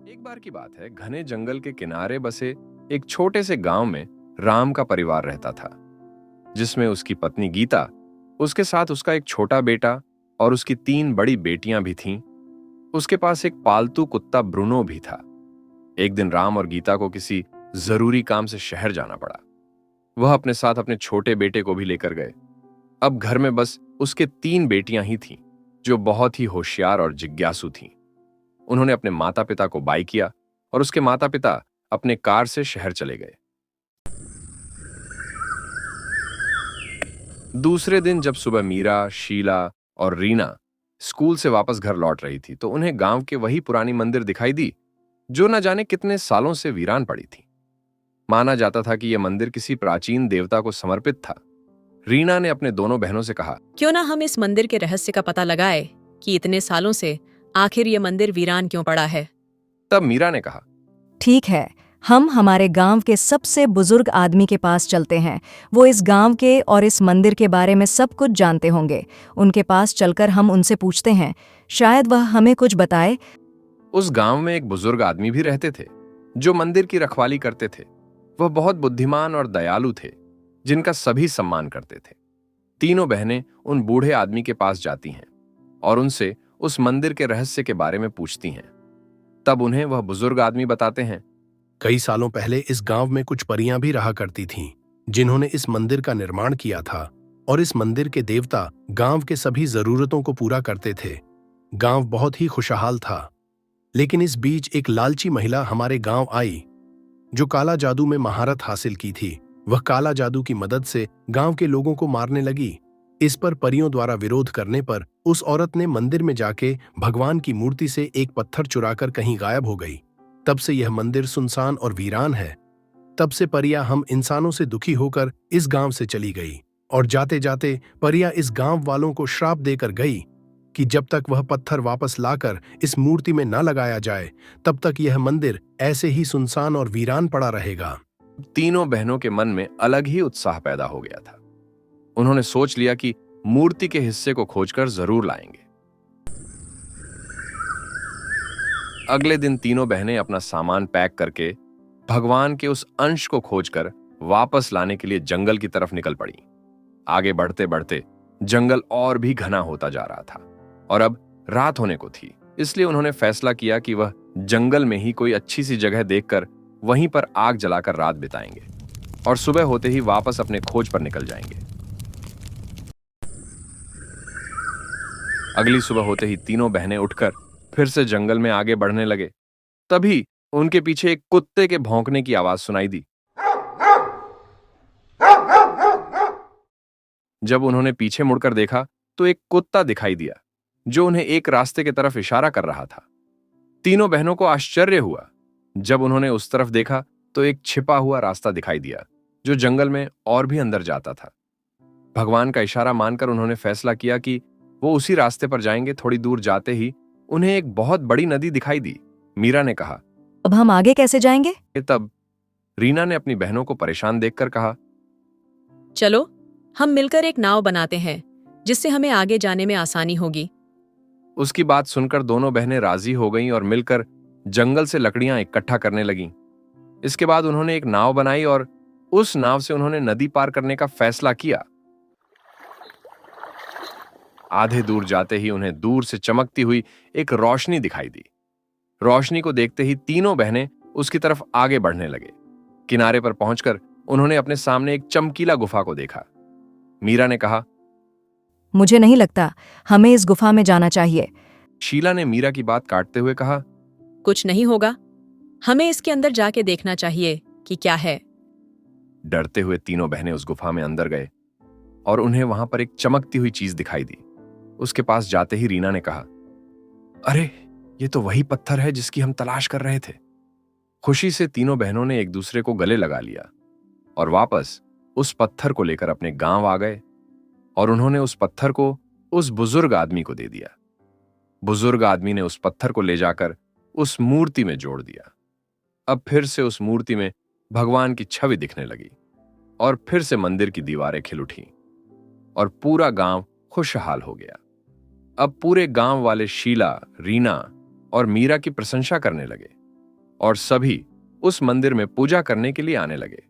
एक बार की बात है, घने जंगल के किनारे बसे एक छोटे से गांव में राम का परिवार रहता था, जिसमें उसकी पत्नी गीता, उसके साथ उसका एक छोटा बेटा और उसकी 3 बड़ी बेटियां भी थीं। उसके पास एक पालतू कुत्ता ब्रूनो भी था। एक दिन राम और गीता को किसी जरूरी काम से शहर जाना पड़ा। वह अपने साथ अपने छोटे बेटे को भी लेकर गए। अब घर में बस उसके 3 बेटियां ही थीं, जो बहुत ही होशियार और जिज्ञासु थीं। उन्होंने अपने माता पिता को बाय किया और उसके माता पिता अपने कार से शहर चले गए। दूसरे दिन जब सुबह मीरा, शीला और रीना स्कूल से वापस घर लौट रही थी, तो उन्हें गांव के वही पुरानी मंदिर दिखाई दी, जो न जाने कितने सालों से वीरान पड़ी थी। माना जाता था कि यह मंदिर किसी प्राचीन देवता को समर्पित था। रीना ने अपने दोनों बहनों से कहा, क्यों ना हम इस मंदिर के रहस्य का पता लगाए कि इतने सालों से आखिर ये मंदिर वीरान क्यों पड़ा है। तब मीरा ने कहा, ठीक है, हम हमारे गांव के सबसे बुजुर्ग आदमी के पास चलते हैं। वो इस गांव के और इस मंदिर के बारे में सब कुछ जानते होंगे। उनके पास चलकर हम उनसे पूछते हैं, शायद वह हमें कुछ बताए। उस गांव में एक बुजुर्ग आदमी भी रहते थे, जो मंदिर की रखवाली करते थे। वह बहुत बुद्धिमान और दयालु थे, जिनका सभी सम्मान करते थे। तीनों बहनें उन बूढ़े आदमी के पास जाती हैं और उनसे उस मंदिर के रहस्य के बारे में पूछती हैं। तब उन्हें वह बुजुर्ग आदमी बताते हैं, कई सालों पहले इस गांव में कुछ परियां भी रहा करती थीं, जिन्होंने इस मंदिर का निर्माण किया था, और इस मंदिर के देवता गांव के सभी जरूरतों को पूरा करते थे। गांव बहुत ही खुशहाल था, लेकिन इस बीच एक लालची महिला हमारे गांव आई, जो काला जादू में महारत हासिल की थी। वह काला जादू की मदद से गांव के लोगों को मारने लगी। इस पर परियों द्वारा विरोध करने पर उस औरत ने मंदिर में जाके भगवान की मूर्ति से एक पत्थर चुराकर कहीं गायब हो गई। तब से यह मंदिर सुनसान और वीरान है। तब से परिया हम इंसानों से दुखी होकर इस गांव से चली गई, और जाते जाते परिया इस गांव वालों को श्राप देकर गई कि जब तक वह पत्थर वापस लाकर इस मूर्ति में न लगाया जाए, तब तक यह मंदिर ऐसे ही सुनसान और वीरान पड़ा रहेगा। तीनों बहनों के मन में अलग ही उत्साह पैदा हो गया था। उन्होंने सोच लिया कि मूर्ति के हिस्से को खोजकर जरूर लाएंगे। अगले दिन तीनों बहनें अपना सामान पैक करके भगवान के उस अंश को खोजकर वापस लाने के लिए जंगल की तरफ निकल पड़ी। आगे बढ़ते बढ़ते जंगल और भी घना होता जा रहा था और अब रात होने को थी। इसलिए उन्होंने फैसला किया कि वह जंगल में ही कोई अच्छी सी जगह देखकर वहीं पर आग जलाकर रात बिताएंगे और सुबह होते ही वापस अपने खोज पर निकल जाएंगे। अगली सुबह होते ही तीनों बहनें उठकर फिर से जंगल में आगे बढ़ने लगे। तभी उनके पीछे एक कुत्ते के भौंकने की आवाज सुनाई दी। जब उन्होंने पीछे मुड़कर देखा तो एक कुत्ता दिखाई दिया, जो उन्हें एक रास्ते की तरफ इशारा कर रहा था। तीनों बहनों को आश्चर्य हुआ। जब उन्होंने उस तरफ देखा तो एक छिपा हुआ रास्ता दिखाई दिया, जो जंगल में और भी अंदर जाता था। भगवान का इशारा मानकर उन्होंने फैसला किया कि वो उसी रास्ते पर जाएंगे। थोड़ी दूर जाते ही उन्हें एक बहुत बड़ी नदी दिखाई दी। मीरा ने कहा, अब हम आगे कैसे जाएंगे? तब रीना ने अपनी बहनों को परेशान देखकर कहा, चलो हम मिलकर एक नाव बनाते हैं, जिससे हमें आगे जाने में आसानी होगी। उसकी बात सुनकर दोनों बहनें राजी हो गईं और मिलकर जंगल से लकड़ियां इकट्ठा करने लगीं। इसके बाद उन्होंने एक नाव बनाई और उस नाव से उन्होंने नदी पार करने का फैसला किया। आधे दूर जाते ही उन्हें दूर से चमकती हुई एक रोशनी दिखाई दी। रोशनी को देखते ही तीनों बहनें उसकी तरफ आगे बढ़ने लगे। किनारे पर पहुंचकर उन्होंने अपने सामने एक चमकीला गुफा को देखा। मीरा ने कहा, मुझे नहीं लगता हमें इस गुफा में जाना चाहिए। शीला ने मीरा की बात काटते हुए कहा, कुछ नहीं होगा, हमें इसके अंदर जाके देखना चाहिए कि क्या है। डरते हुए तीनों बहनें उस गुफा में अंदर गए और उन्हें वहां पर एक चमकती हुई चीज दिखाई दी। उसके पास जाते ही रीना ने कहा, अरे ये तो वही पत्थर है जिसकी हम तलाश कर रहे थे। खुशी से तीनों बहनों ने एक दूसरे को गले लगा लिया और वापस उस पत्थर को लेकर अपने गांव आ गए और उन्होंने उस पत्थर को उस बुजुर्ग आदमी को दे दिया। बुजुर्ग आदमी ने उस पत्थर को ले जाकर उस मूर्ति में जोड़ दिया। अब फिर से उस मूर्ति में भगवान की छवि दिखने लगी और फिर से मंदिर की दीवारें खिल उठी और पूरा गांव खुशहाल हो गया। अब पूरे गांव वाले शीला, रीना और मीरा की प्रशंसा करने लगे और सभी उस मंदिर में पूजा करने के लिए आने लगे।